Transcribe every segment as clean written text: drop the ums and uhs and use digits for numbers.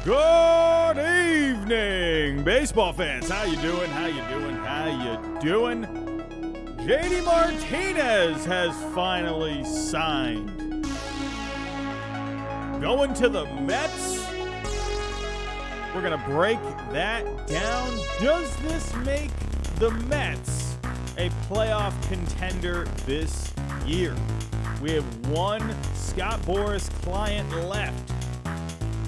Good evening, baseball fans. How you doing? JD Martinez has finally signed. Going to the Mets. We're going to break that down. Does this make the Mets a playoff contender this year? We have one Scott Boras client left.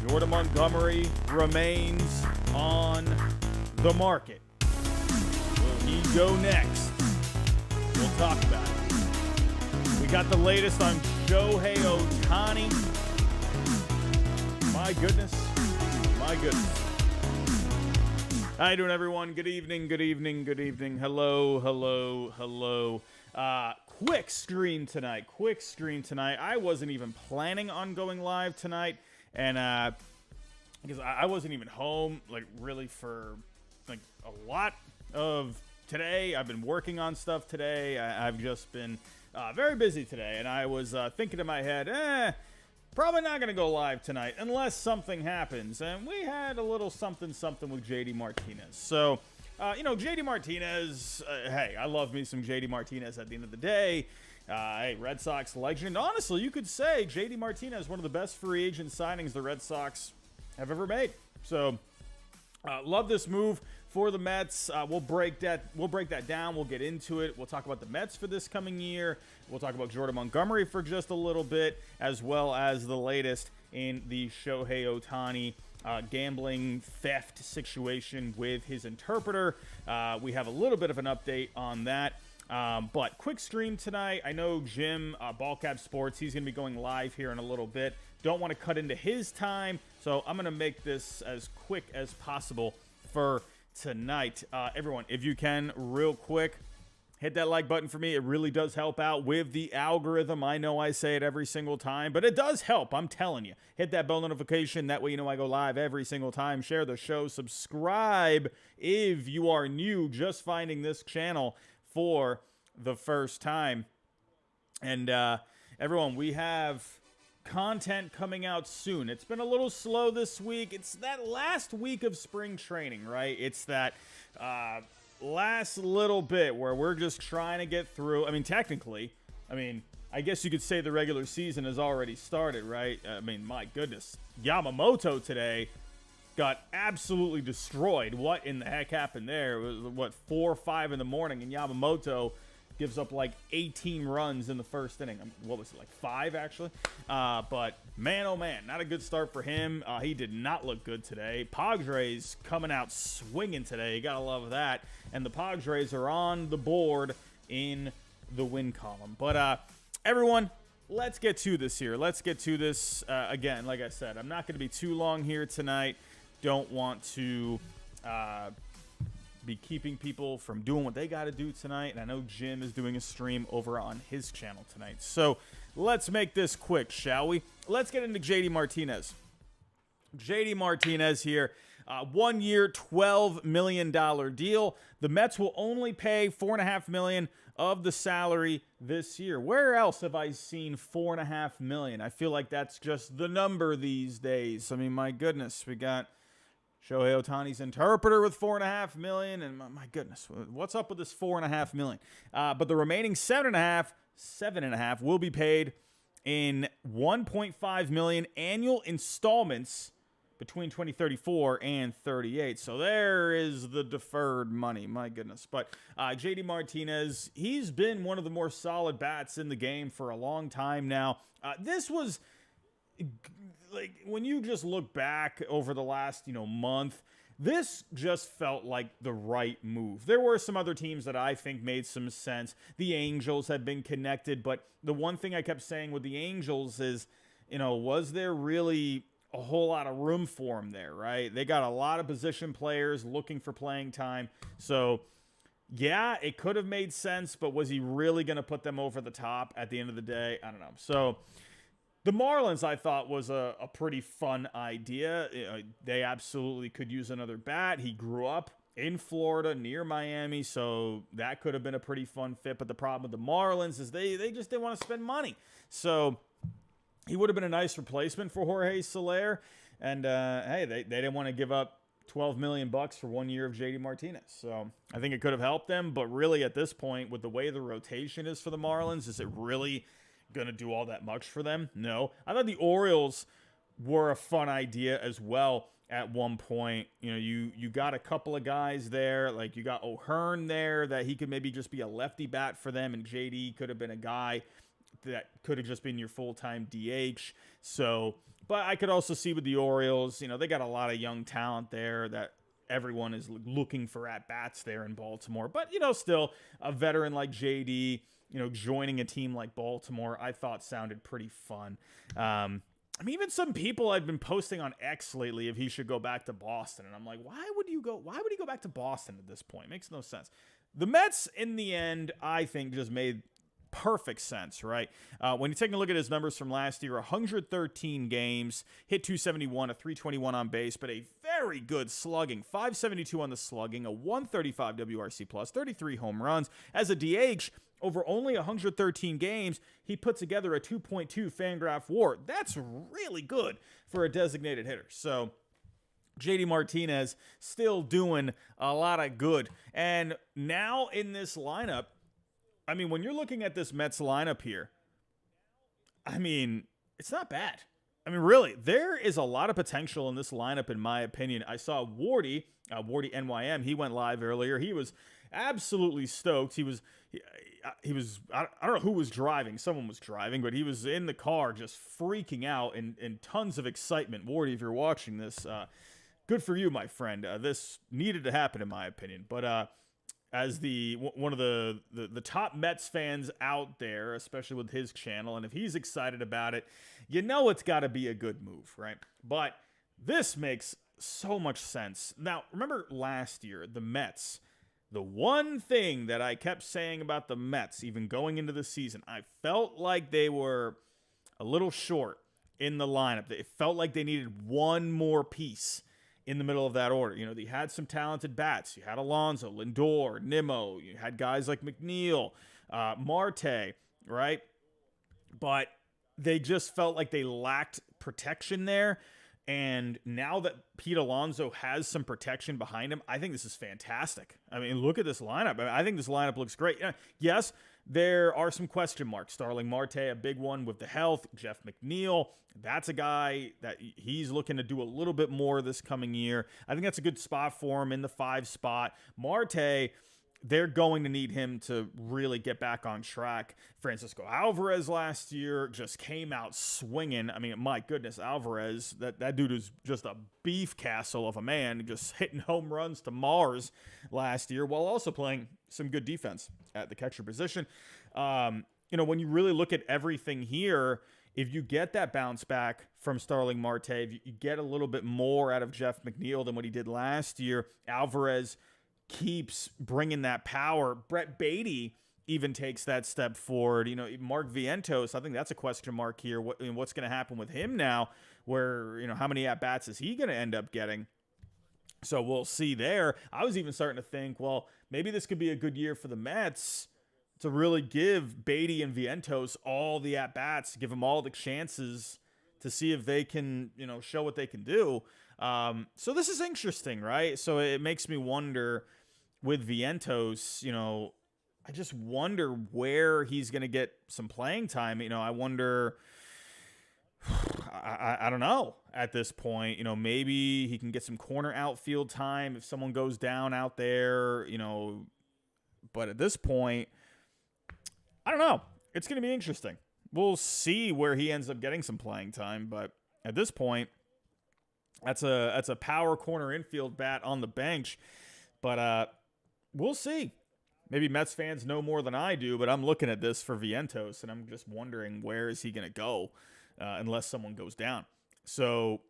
Jordan Montgomery remains on the market. Will he go next? We'll talk about it. We got the latest on Shohei Ohtani. My goodness. How you doing, everyone? Good evening. Hello. Quick stream tonight. I wasn't even planning on going live tonight. And because I wasn't even home, really for a lot of today. I've been working on stuff today. I've just been very busy today, and I was thinking in my head, probably not going to go live tonight unless something happens. And we had a little something with JD Martinez. So, JD Martinez, hey, I love me some JD Martinez at the end of the day. Hey, Red Sox legend. Honestly, you could say JD Martinez, one of the best free agent signings the Red Sox have ever made. So, love this move for the Mets. We'll break that down. We'll get into it. We'll talk about the Mets for this coming year. We'll talk about Jordan Montgomery for just a little bit, as well as the latest in the Shohei Ohtani gambling theft situation with his interpreter. We have a little bit of an update on that. But quick stream tonight. I know Jim, Ballcap Sports, he's going to be going live here in a little bit. Don't want to cut into his time, so I'm going to make this as quick as possible for tonight. Everyone, if you can, real quick, hit that like button for me. It really does help out with the algorithm. I know I say it every single time, but it does help. I'm telling you. Hit that bell notification. That way you know I go live every single time. Share the show. Subscribe if you are new, just finding this channel for the first time. And everyone, we have content coming out soon. It's been a little slow this week. It's that last week of spring training, right? It's that last little bit where we're just trying to get through. I mean, technically, I guess you could say the regular season has already started, right? My goodness. Yamamoto today got absolutely destroyed. What in the heck happened there? It was, 4 or 5 in the morning, and Yamamoto gives up 18 runs in the first inning. What was it, 5 actually? But man, oh man, not a good start for him. He did not look good today. Padres coming out swinging today. You gotta love that. And the Padres are on the board in the win column. But everyone, let's get to this here. Again, like I said, I'm not going to be too long here tonight. Don't want to be keeping people from doing what they got to do tonight. And I know Jim is doing a stream over on his channel tonight. So let's make this quick, shall we? Let's get into JD Martinez. JD Martinez here. 1 year, $12 million deal. The Mets will only pay $4.5 million of the salary this year. Where else have I seen $4.5 million? I feel like that's just the number these days. My goodness, we got Shohei Ohtani's interpreter with $4.5 million, and my goodness, what's up with this $4.5 million? But the remaining $7.5 will be paid in $1.5 million annual installments between 2034 and 38. So there is the deferred money. My goodness. But JD Martinez, he's been one of the more solid bats in the game for a long time now. This was when you just look back over the last, month, this just felt like the right move. There were some other teams that I think made some sense. The Angels had been connected, but the one thing I kept saying with the Angels is, was there really a whole lot of room for him there, right? They got a lot of position players looking for playing time. So, yeah, it could have made sense, but was he really going to put them over the top at the end of the day? I don't know. So, the Marlins, I thought, was a pretty fun idea. They absolutely could use another bat. He grew up in Florida near Miami, so that could have been a pretty fun fit. But the problem with the Marlins is they just didn't want to spend money. So he would have been a nice replacement for Jorge Soler. And hey, they didn't want to give up $12 million for 1 year of JD Martinez. So I think it could have helped them. But really, at this point, with the way the rotation is for the Marlins, is it really going to do all that much for them? No. I thought the Orioles were a fun idea as well at one point. You know, you got a couple of guys there. Like, you got O'Hearn there that he could maybe just be a lefty bat for them. And JD could have been a guy that could have just been your full-time DH. So, but I could also see with the Orioles, you know, they got a lot of young talent there that everyone is looking for at-bats there in Baltimore. But, you know, still a veteran like JD, you know, joining a team like Baltimore, I thought sounded pretty fun. I mean, even some people I've been posting on X lately if he should go back to Boston. And I'm like, why would he go back to Boston at this point? It makes no sense. The Mets, in the end, I think just made perfect sense, right? When you take a look at his numbers from last year, 113 games, hit 271, a 321 on base, but a very good slugging, 572 on the slugging, a 135 WRC plus, 33 home runs. As a DH, over only 113 games, he put together a 2.2 Fangraph WAR. That's really good for a designated hitter. So JD Martinez still doing a lot of good. And now in this lineup, I mean, when you're looking at this Mets lineup here, I mean, it's not bad. I mean, really, there is a lot of potential in this lineup, in my opinion. I saw Wardy NYM. He went live earlier. He was absolutely stoked. He was, I don't know who was driving. Someone was driving, but he was in the car just freaking out and tons of excitement. Wardy, if you're watching this, good for you, my friend. This needed to happen, in my opinion. But, as one of the top Mets fans out there, especially with his channel, and if he's excited about it, you know it's got to be a good move, right? But this makes so much sense. Now, remember last year, the Mets, the one thing that I kept saying about the Mets, even going into the season, I felt like they were a little short in the lineup. It felt like they needed one more piece in the middle of that order. You know, they had some talented bats. You had Alonso, Lindor, Nimmo. You had guys like McNeil, Marte, right? But they just felt like they lacked protection there. And now that Pete Alonso has some protection behind him, I think this is fantastic. I mean, look at this lineup. I think this lineup looks great. Yes, there are some question marks. Starling Marte, a big one with the health. Jeff McNeil, that's a guy that he's looking to do a little bit more this coming year. I think that's a good spot for him in the 5 spot. Marte, they're going to need him to really get back on track. Francisco Alvarez last year just came out swinging. I mean, my goodness, Alvarez, that dude is just a beef castle of a man, just hitting home runs to Mars last year while also playing some good defense at the catcher position. You know, when you really look at everything here, if you get that bounce back from Starling Marte, if you get a little bit more out of Jeff McNeil than what he did last year, Alvarez keeps bringing that power. Brett Beatty even takes that step forward. You know, Mark Vientos, I think that's a question mark here. What's going to happen with him now? Where, you know, how many at-bats is he going to end up getting? So we'll see there. I was even starting to think, well, maybe this could be a good year for the Mets to really give Beatty and Vientos all the at-bats, give them all the chances to see if they can, you know, show what they can do. So this is interesting, right? So it makes me wonder with Vientos, you know, I just wonder where he's going to get some playing time. You know, I wonder, I don't know at this point. You know, maybe he can get some corner outfield time if someone goes down out there, you know. But at this point, I don't know. It's going to be interesting. We'll see where he ends up getting some playing time. But at this point, that's a power corner infield bat on the bench. But we'll see. Maybe Mets fans know more than I do, but I'm looking at this for Vientos, and I'm just wondering where is he going to go unless someone goes down. So,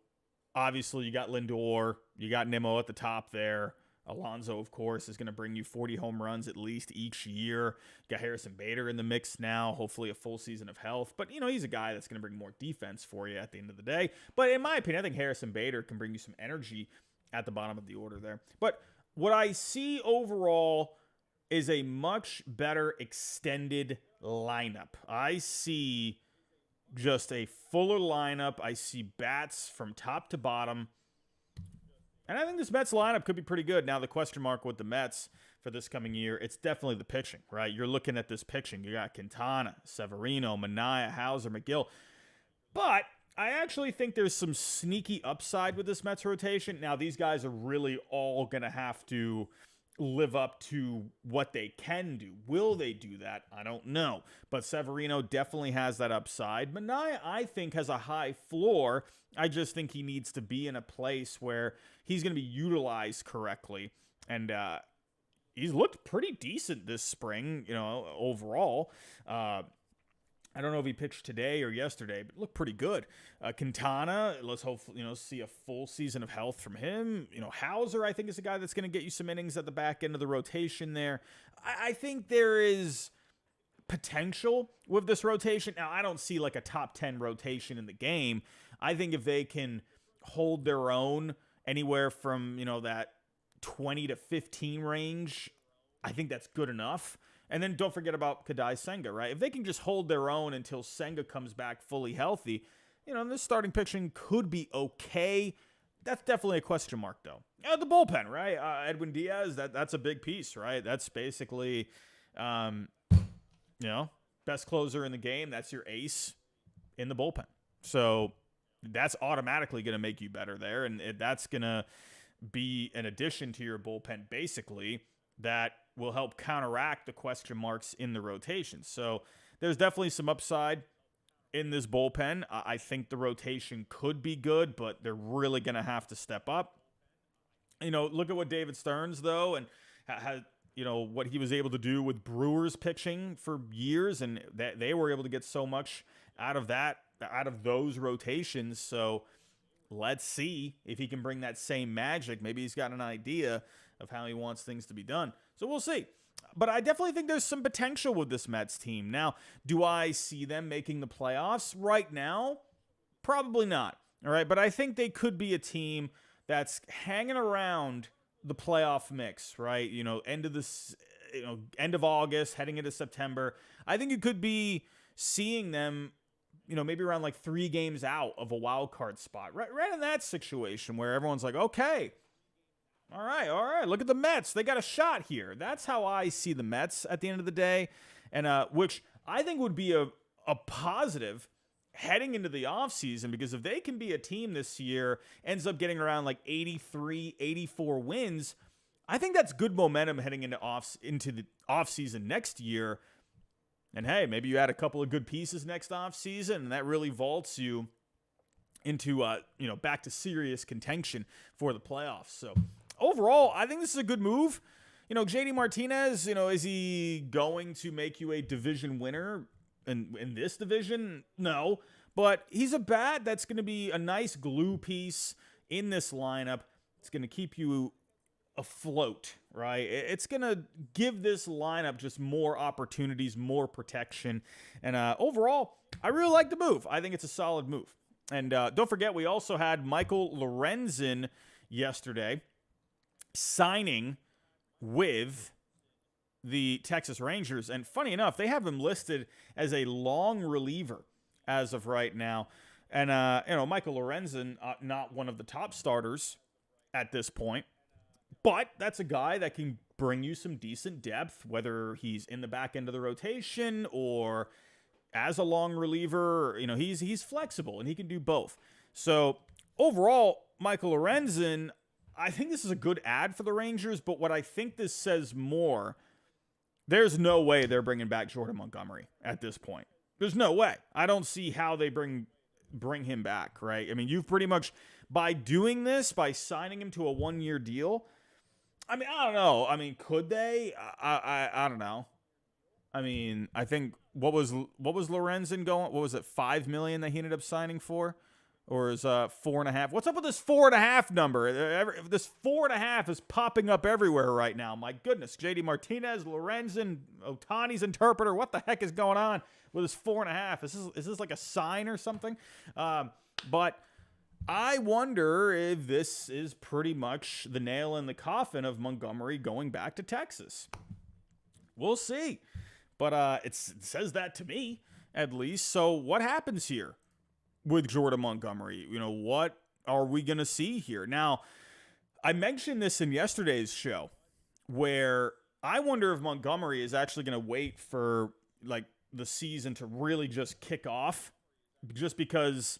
obviously, you got Lindor. You got Nimmo at the top there. Alonso, of course, is going to bring you 40 home runs at least each year. You got Harrison Bader in the mix now, hopefully a full season of health. But, you know, he's a guy that's going to bring more defense for you at the end of the day. But in my opinion, I think Harrison Bader can bring you some energy at the bottom of the order there. But what I see overall is a much better extended lineup. I see just a fuller lineup. I see bats from top to bottom. And I think this Mets lineup could be pretty good. Now, the question mark with the Mets for this coming year, it's definitely the pitching, right? You're looking at this pitching. You got Quintana, Severino, Manaea, Hauser, McGill. But I actually think there's some sneaky upside with this Mets rotation. Now, these guys are really all going to have to live up to what they can do. Will they do that? I don't know. But Severino definitely has that upside. Manaea, I think, has a high floor. I just think he needs to be in a place where he's going to be utilized correctly. And he's looked pretty decent this spring, overall. I don't know if he pitched today or yesterday, but looked pretty good. Quintana, let's hopefully, see a full season of health from him. Hauser, I think, is a guy that's going to get you some innings at the back end of the rotation there. I think there is potential with this rotation. Now, I don't see like a top 10 rotation in the game. I think if they can hold their own anywhere from, that 20 to 15 range, I think that's good enough. And then don't forget about Kadai Senga, right? If they can just hold their own until Senga comes back fully healthy, this starting pitching could be okay. That's definitely a question mark, though. The bullpen, right? Edwin Diaz, that's a big piece, right? That's basically, best closer in the game. That's your ace in the bullpen. So that's automatically going to make you better there. And that's going to be an addition to your bullpen, basically, that will help counteract the question marks in the rotation. So there's definitely some upside in this bullpen. I think the rotation could be good, but they're really going to have to step up. Look at what David Stearns, though, and had what he was able to do with Brewers pitching for years, and that they were able to get so much out of those rotations. So let's see if he can bring that same magic. Maybe he's got an idea of how he wants things to be done. So we'll see. But I definitely think there's some potential with this Mets team. Now, do I see them making the playoffs right now? Probably not. All right, but I think they could be a team that's hanging around the playoff mix, right? End of August, heading into September. I think you could be seeing them, maybe around like 3 games out of a wild card spot. Right in that situation where everyone's like, okay, all right. Look at the Mets. They got a shot here. That's how I see the Mets at the end of the day, and which I think would be a positive heading into the offseason, because if they can be a team this year, ends up getting around like 83, 84 wins, I think that's good momentum heading into the offseason next year. And hey, maybe you add a couple of good pieces next offseason, and that really vaults you into back to serious contention for the playoffs. So overall, I think this is a good move. JD Martinez, is he going to make you a division winner in this division? No. But he's a bat that's going to be a nice glue piece in this lineup. It's going to keep you afloat, right? It's going to give this lineup just more opportunities, more protection. And overall, I really like the move. I think it's a solid move. And don't forget, we also had Michael Lorenzen yesterday signing with the Texas Rangers. And funny enough, they have him listed as a long reliever as of right now. And, Michael Lorenzen, not one of the top starters at this point, but that's a guy that can bring you some decent depth, whether he's in the back end of the rotation or as a long reliever. He's flexible and he can do both. So overall, Michael Lorenzen, I think this is a good ad for the Rangers, but what I think this says more, there's no way they're bringing back Jordan Montgomery at this point. There's no way. I don't see how they bring him back, right? I mean, you've pretty much, by doing this, by signing him to a 1-year deal, I don't know. Could they? I don't know. I think what was Lorenzen going? What was it? $5 million that he ended up signing for, or is 4.5? What's up with this 4.5 number? This 4.5 is popping up everywhere right now. My goodness, JD Martinez, Lorenzen, Ohtani's Interpreter. What the heck is going on with this 4.5? Is this like a sign or something? But I wonder if this is pretty much the nail in the coffin of Montgomery going back to Texas. We'll see. But it says that to me. at least. So what happens here with Jordan Montgomery? What are we going to see here? Now, I mentioned this in yesterday's show where I wonder if Montgomery is actually going to wait for the season to really just kick off, just because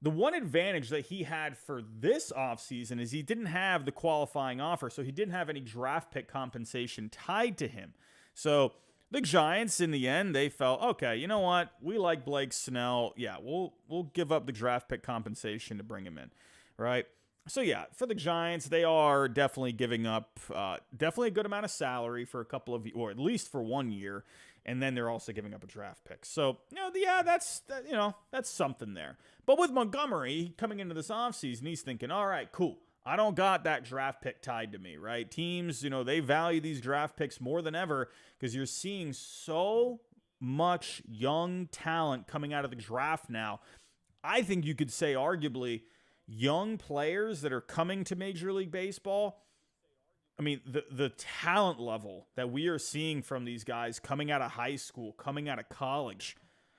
the one advantage that he had for this offseason is he didn't have the qualifying offer, so he didn't have any draft pick compensation tied to him. So the Giants, in the end, they felt, okay, you know what? We like Blake Snell. Yeah, we'll give up the draft pick compensation to bring him in, right? So yeah, for the Giants, they are definitely giving up definitely a good amount of salary for a couple of, or at least for 1 year, and then they're also giving up a draft pick. So that's something there. But with Montgomery coming into this offseason, he's thinking, all right, cool. I don't got that draft pick tied to me, right? Teams, they value these draft picks more than ever because you're seeing so much young talent coming out of the draft now. I think you could say arguably young players that are coming to Major League Baseball. I mean, the talent level that we are seeing from these guys coming out of high school, coming out of college.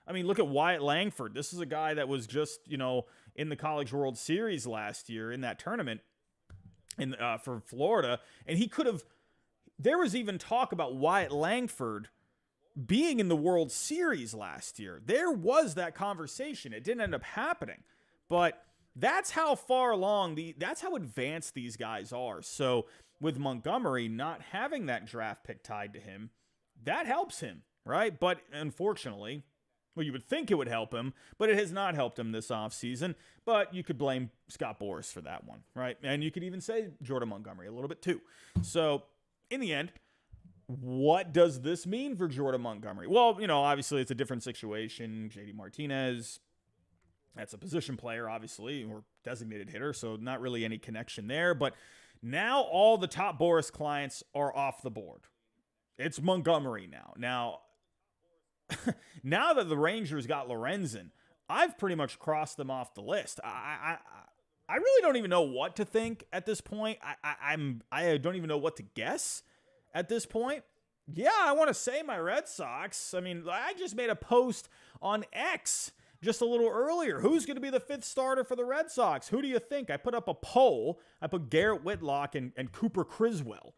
I mean, look at Wyatt Langford. This is a guy that was just, in the College World Series last year in that tournament for Florida. And he could have, there was even talk about Wyatt Langford being in the World Series last year. There was that conversation. It didn't end up happening. But that's how far along, that's how advanced these guys are. So with Montgomery not having that draft pick tied to him, that helps him, right? But unfortunately, well, you would think it would help him, but it has not helped him this offseason. But you could blame Scott Boras for that one, right? And you could even say Jordan Montgomery a little bit too. So in the end, what does this mean for Jordan Montgomery? Well, obviously it's a different situation. JD Martinez, that's a position player, obviously, or designated hitter, so not really any connection there. But now all the top Boras clients are off the board. It's Montgomery now. Now that the Rangers got Lorenzen, I've pretty much crossed them off the list. I really don't even know what to think at this point. I don't even know what to guess at this point. Yeah, I want to say my Red Sox. I mean, I just made a post on X just a little earlier. Who's going to be the fifth starter for the Red Sox? Who do you think? I put up a poll. I put Garrett Whitlock and Cooper Criswell.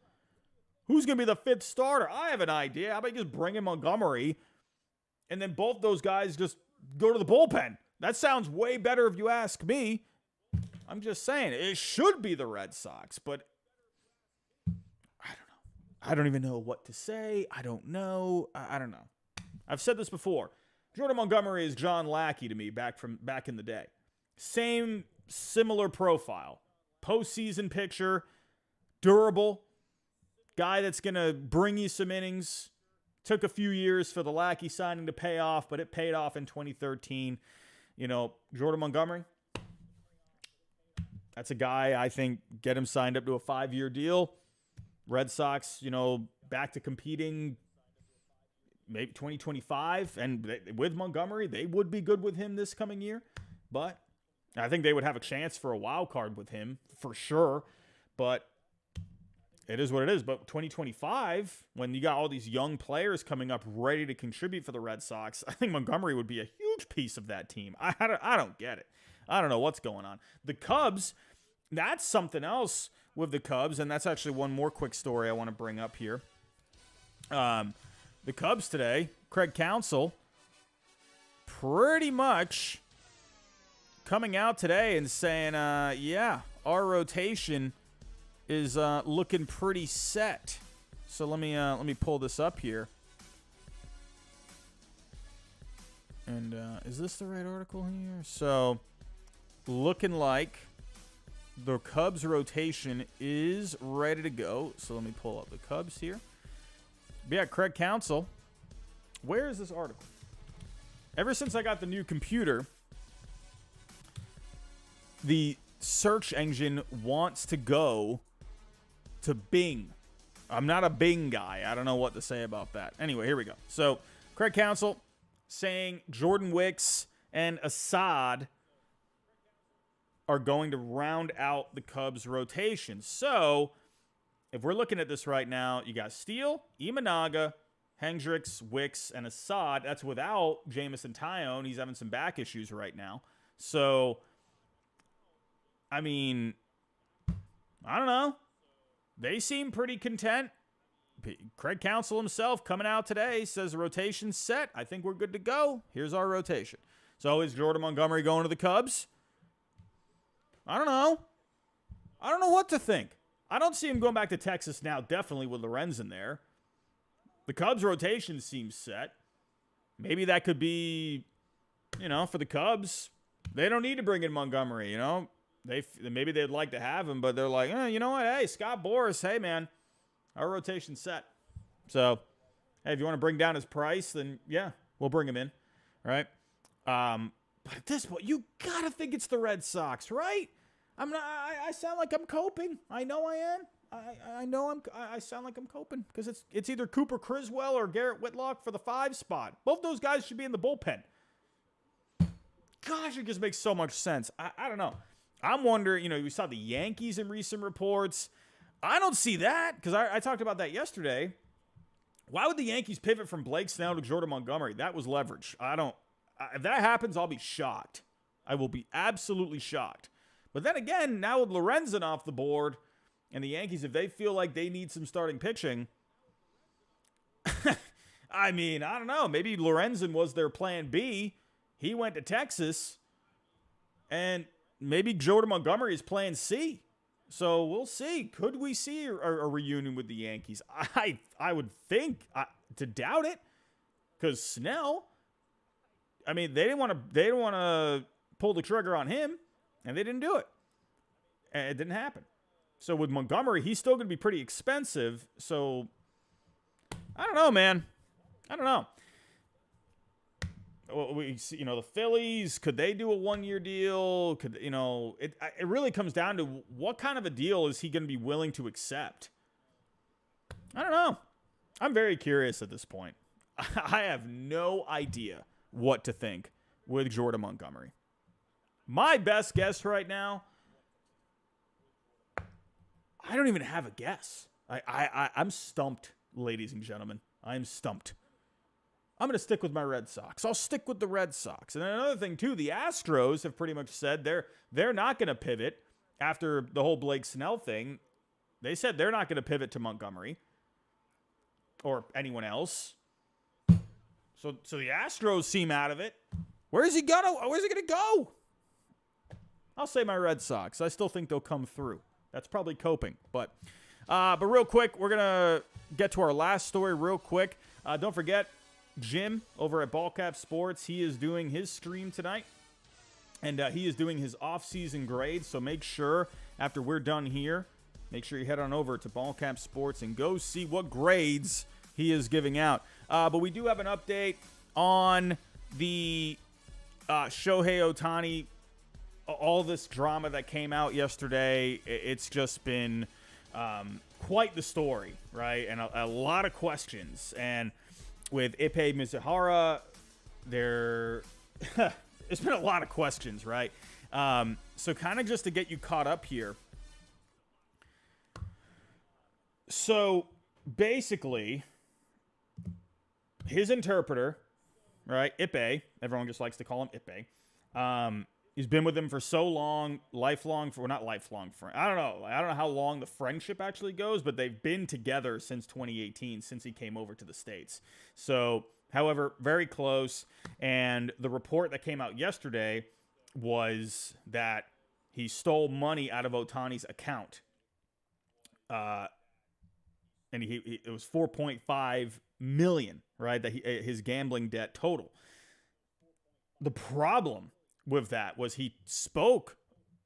Who's going to be the fifth starter? I have an idea. How about you just bring in Montgomery, and then both those guys just go to the bullpen? That sounds way better if you ask me. I'm just saying, it should be the Red Sox, but I don't know. I don't even know what to say. I don't know. I don't know. I've said this before. Jordan Montgomery is John Lackey to me back in the day. Similar profile. Postseason pitcher, durable, guy that's going to bring you some innings. Took a few years for the Lackey signing to pay off, but it paid off in 2013. Jordan Montgomery, that's a guy, I think, get him signed up to a 5-year deal. Red Sox, back to competing maybe 2025, and with Montgomery, they would be good with him this coming year. But I think they would have a chance for a wild card with him for sure. But it is what it is. But 2025, when you got all these young players coming up ready to contribute for the Red Sox, I think Montgomery would be a huge piece of that team. I don't get it. I don't know what's going on. The Cubs, that's something else with the Cubs, and that's actually one more quick story I want to bring up here. The Cubs today, Craig Counsell, pretty much coming out today and saying, yeah, our rotation is looking pretty set. So let me pull this up here. And is this the right article here? So looking like the Cubs rotation is ready to go. So let me pull up the Cubs here. But yeah, Craig Counsell. Where is this article? Ever since I got the new computer, the search engine wants to go to Bing. I'm not a Bing guy. I don't know what to say about that. Anyway, here we go. So Craig Counsell saying Jordan Wicks and Assad are going to round out the Cubs rotation. So if we're looking at this right now, you got Steele, Imanaga, Hendricks, Wicks, and Assad. That's without Jamison Tyone. He's having some back issues right now. So, I mean, I don't know. They seem pretty content. Craig Counsell himself coming out today says the rotation's set. I think we're good to go. Here's our rotation. So is Jordan Montgomery going to the Cubs? I don't know. I don't know what to think. I don't see him going back to Texas now, definitely with Lorenzen there. The Cubs rotation seems set. Maybe that could be, for the Cubs. They don't need to bring in Montgomery, Maybe they'd like to have him, but they're like, you know what? Hey, Scott Boras, hey, man, our rotation's set. So, hey, if you want to bring down his price, then, yeah, we'll bring him in, right? But at this point, you got to think it's the Red Sox, right? I sound like I'm coping. I know I am. I sound like I'm coping because it's either Cooper Criswell or Garrett Whitlock for the 5 spot. Both those guys should be in the bullpen. Gosh, it just makes so much sense. I don't know. I'm wondering, we saw the Yankees in recent reports. I don't see that because I talked about that yesterday. Why would the Yankees pivot from Blake Snell to Jordan Montgomery? That was leverage. If that happens, I'll be shocked. I will be absolutely shocked. But then again, now with Lorenzen off the board and the Yankees, if they feel like they need some starting pitching, I mean, I don't know. Maybe Lorenzen was their plan B. He went to Texas, and maybe Jordan Montgomery is plan C. So we'll see. Could we see a reunion with the Yankees? I would think to doubt it, because Snell. I mean, they didn't want to pull the trigger on him, and they didn't do it. And it didn't happen. So with Montgomery, he's still going to be pretty expensive. So I don't know, man. I don't know. We see, the Phillies, could they do a 1-year deal? It really comes down to what kind of a deal is he going to be willing to accept? I don't know. I'm very curious at this point. I have no idea what to think with Jordan Montgomery. My best guess right now, I don't even have a guess. I'm stumped, ladies and gentlemen. I'm stumped. I'm going to stick with my Red Sox. I'll stick with the Red Sox. And another thing, too, the Astros have pretty much said they're not going to pivot after the whole Blake Snell thing. They said they're not going to pivot to Montgomery or anyone else. So the Astros seem out of it. Where's he going to go? I'll say my Red Sox. I still think they'll come through. That's probably coping. But real quick, we're going to get to our last story real quick. Don't forget, Jim over at Ballcap Sports, he is doing his stream tonight, and he is doing his off-season grades, so make sure after we're done here, make sure you head on over to Ballcap Sports and go see what grades he is giving out. But we do have an update on the Shohei Ohtani, all this drama that came out yesterday. It's just been quite the story, right? And a lot of questions. And with Ippei Mizuhara, there's been a lot of questions, right? So kind of just to get you caught up here. So basically, his interpreter, right, Ippei, everyone just likes to call him Ippei, he's been with him for so long, I don't know how long the friendship actually goes, but they've been together since 2018, since he came over to the States. So, however, very close. And the report that came out yesterday was that he stole money out of Ohtani's account. And it was $4.5 million, right? That his gambling debt total. The problem with that was he spoke.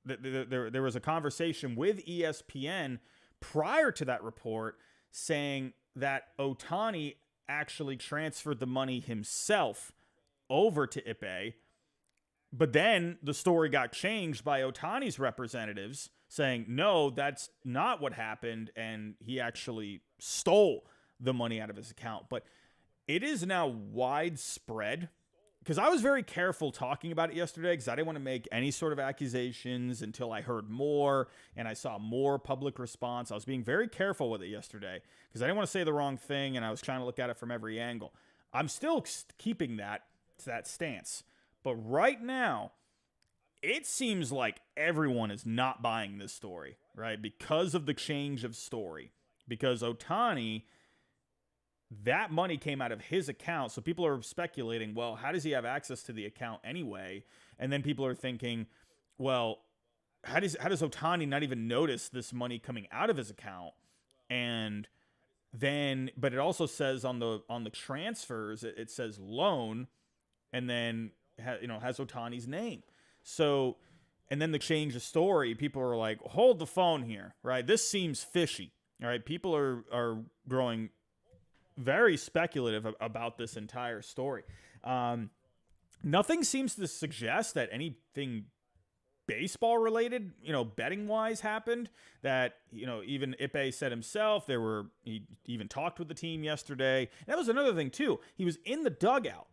There was a conversation with ESPN prior to that report saying that Ohtani actually transferred the money himself over to Ippei. But then the story got changed by Ohtani's representatives saying, no, that's not what happened, and he actually stole the money out of his account. But it is now widespread because I was very careful talking about it yesterday because I didn't want to make any sort of accusations until I heard more and I saw more public response. I was being very careful with it yesterday because I didn't want to say the wrong thing, and I was trying to look at it from every angle. I'm still keeping that stance. But right now, it seems like everyone is not buying this story, right? Because of the change of story. Because Ohtani, that money came out of his account. So people are speculating, well, how does he have access to the account anyway? And then people are thinking, well, how does Ohtani not even notice this money coming out of his account? And then, but it also says on the transfers, it says loan, and then has Ohtani's name. So, and then the change of story, people are like, hold the phone here, right? This seems fishy, all right? People are growing very speculative about this entire story. Nothing seems to suggest that anything baseball related, betting wise happened. That, even Ippei said himself, he even talked with the team yesterday. And that was another thing too. He was in the dugout.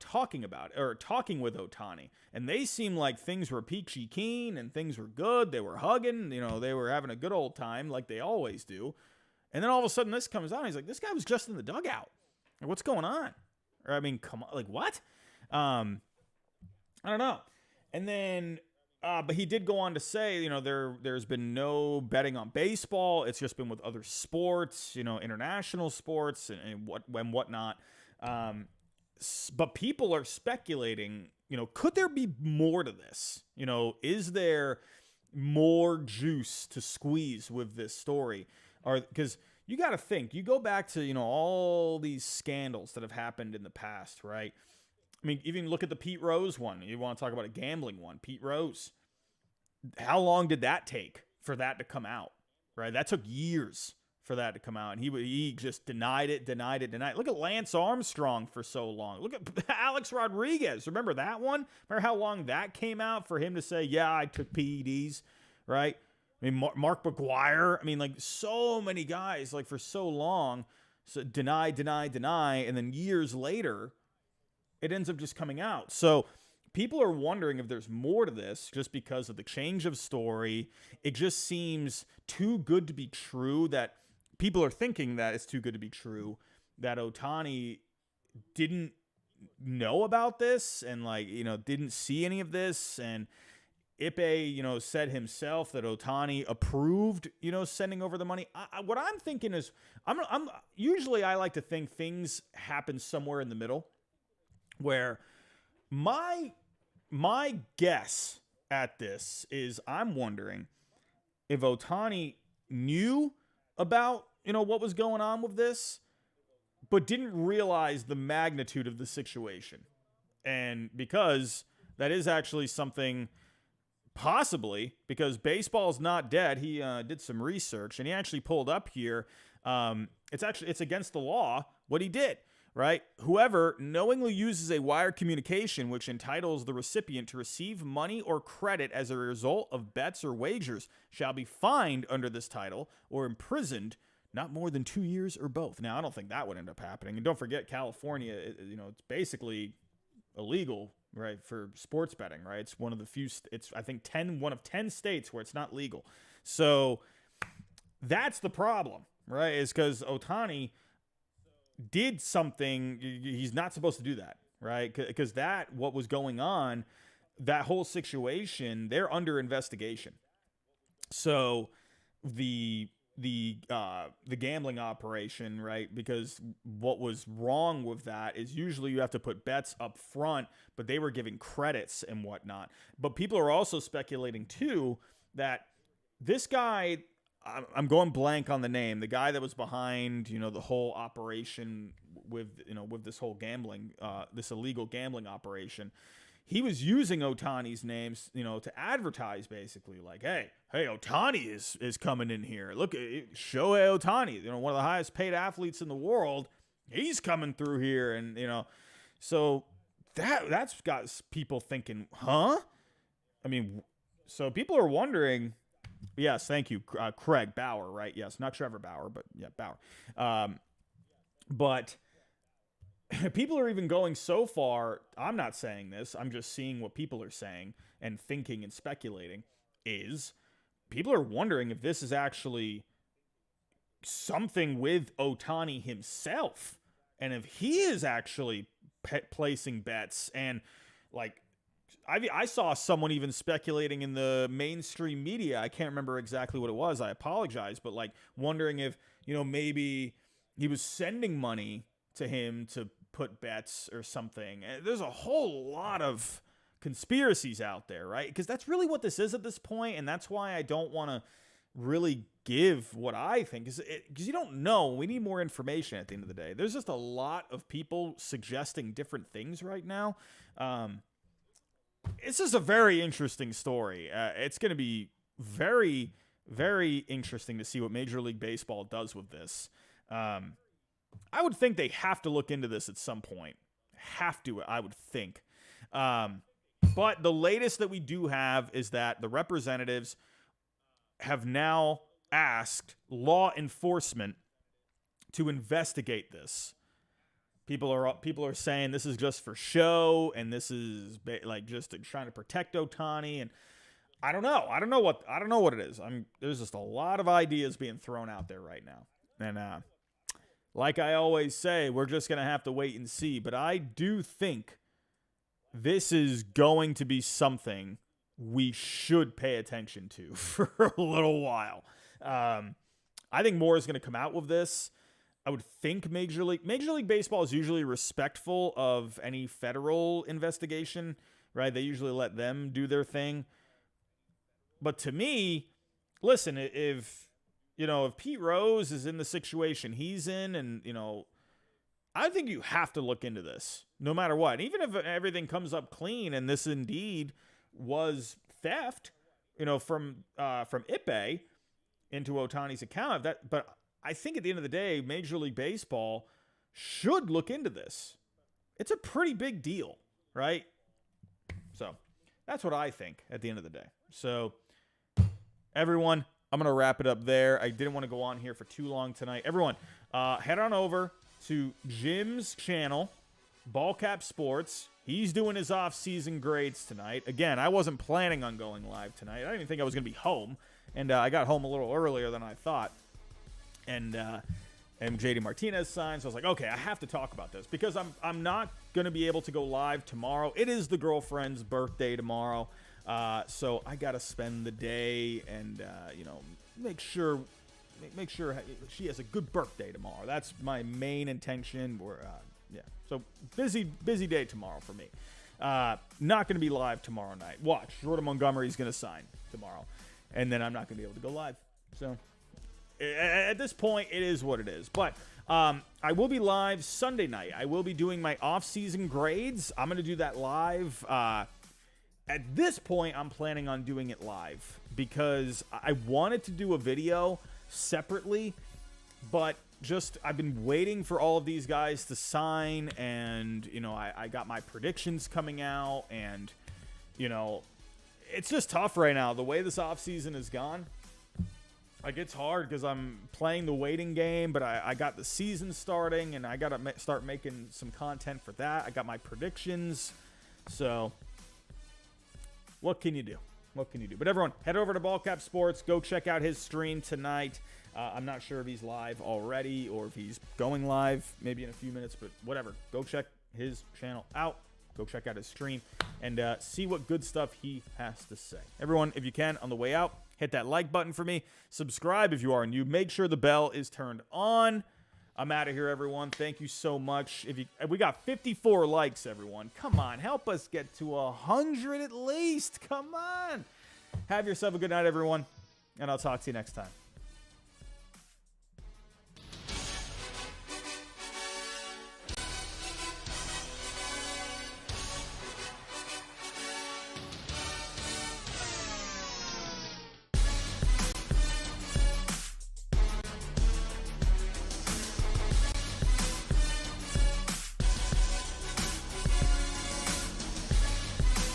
Talking with Ohtani. And they seemed like things were peachy keen and things were good. They were hugging, they were having a good old time like they always do. And then all of a sudden this comes out. And he's like, this guy was just in the dugout. Like, what's going on? Or, come on. Like, what? I don't know. And then, but he did go on to say, there's been no betting on baseball. It's just been with other sports, international sports and whatnot. But people are speculating, could there be more to this? Is there more juice to squeeze with this story? Or because you got to think, you go back to, all these scandals that have happened in the past, right? Even look at the Pete Rose one. You want to talk about a gambling one, Pete Rose. How long did that take for that to come out, right? That took years for that to come out. And he just denied it. Look at Lance Armstrong for so long. Look at Alex Rodriguez. Remember that one? Remember how long that came out for him to say, yeah, I took PEDs, right? Mark McGwire. So many guys, for so long, so deny. And then years later, it ends up just coming out. So people are wondering if there's more to this just because of the change of story. It just seems too good to be true that people are thinking that it's too good to be true, that Ohtani didn't know about this and didn't see any of this. And Ippei, said himself that Ohtani approved, sending over the money. What I'm thinking is, usually I like to think things happen somewhere in the middle, where my guess at this is I'm wondering if Ohtani knew about, what was going on with this, but didn't realize the magnitude of the situation. And because that is actually something, possibly, because baseball's not dead. He did some research and he actually pulled up here. It's against the law what he did. Right? Whoever knowingly uses a wire communication which entitles the recipient to receive money or credit as a result of bets or wagers shall be fined under this title or imprisoned not more than 2 years or both. Now, I don't think that would end up happening. And don't forget, California, it's basically illegal, right, for sports betting, right? It's one of the few, I think one of 10 states where it's not legal. So that's the problem, right? Is because Ohtani did something he's not supposed to do, that, right? Because what was going on, that whole situation, they're under investigation. So the gambling operation, right? Because what was wrong with that is usually you have to put bets up front, but they were giving credits and whatnot. But people are also speculating too that this guy, I'm going blank on the name, the guy that was behind, the whole operation with this whole gambling, this illegal gambling operation. He was using Ohtani's names, to advertise basically like, hey, Ohtani is coming in here. Look, Shohei Ohtani, one of the highest paid athletes in the world. He's coming through here. And, so that's got people thinking, huh? So people are wondering. Yes, thank you, Craig Bauer, right? Yes, not Trevor Bauer, but yeah, Bauer. But people are even going so far. I'm not saying this. I'm just seeing what people are saying and thinking and speculating. Is people are wondering if this is actually something with Ohtani himself, and if he is actually placing bets. And like, I saw someone even speculating in the mainstream media. I can't remember exactly what it was. I apologize, but like wondering if, maybe he was sending money to him to put bets or something. There's a whole lot of conspiracies out there, right? Because that's really what this is at this point, and that's why I don't want to really give what I think, because you don't know. We need more information at the end of the day. There's just a lot of people suggesting different things right now. It's just a very interesting story. It's going to be very, very interesting to see what Major League Baseball does with this. I would think they have to look into this at some point. Have to, I would think. But the latest that we do have is that the representatives have now asked law enforcement to investigate this. People are saying this is just for show, and this is like just trying to protect Ohtani. And I don't know. I don't know what it is. There's just a lot of ideas being thrown out there right now. And like I always say, we're just gonna have to wait and see. But I do think this is going to be something we should pay attention to for a little while. I think more is going to come out with this. I would think Major League Baseball is usually respectful of any federal investigation, right? They usually let them do their thing. But to me, listen, if Pete Rose is in the situation he's in, and I think you have to look into this no matter what. Even if everything comes up clean and this indeed was theft, from Ippei into Ohtani's account. But I think at the end of the day, Major League Baseball should look into this. It's a pretty big deal, right? So that's what I think at the end of the day. So everyone, I'm going to wrap it up there. I didn't want to go on here for too long tonight. Everyone, head on over to Jim's channel, Ballcap Sports. He's doing his off-season grades tonight. Again, I wasn't planning on going live tonight. I didn't even think I was going to be home. And I got home a little earlier than I thought. And JD Martinez signed. So I was like, okay, I have to talk about this because I'm not going to be able to go live tomorrow. It is the girlfriend's birthday tomorrow. So I got to spend the day and, make sure she has a good birthday tomorrow. That's my main intention. So busy day tomorrow for me. Not going to be live tomorrow night. Watch, Jordan Montgomery is going to sign tomorrow, and then I'm not going to be able to go live. So at this point, it is what it is. But I will be live Sunday night. I will be doing my off-season grades. I'm going to do that live. At this point, I'm planning on doing it live because I wanted to do a video separately, but I've been waiting for all of these guys to sign, and I got my predictions coming out, and it's just tough right now the way this offseason has gone. Like, it's hard because I'm playing the waiting game, but I got the season starting, and I got to start making some content for that. I got my predictions, so what can you do? But everyone, head over to Ballcap Sports. Go check out his stream tonight. I'm not sure if he's live already or if he's going live maybe in a few minutes, but whatever. Go check his channel out. Go check out his stream and see what good stuff he has to say. Everyone, if you can, on the way out, hit that like button for me. Subscribe if you are new. Make sure the bell is turned on. I'm out of here, everyone. Thank you so much. We got 54 likes, everyone. Come on, help us get to 100 at least. Come on. Have yourself a good night, everyone, and I'll talk to you next time.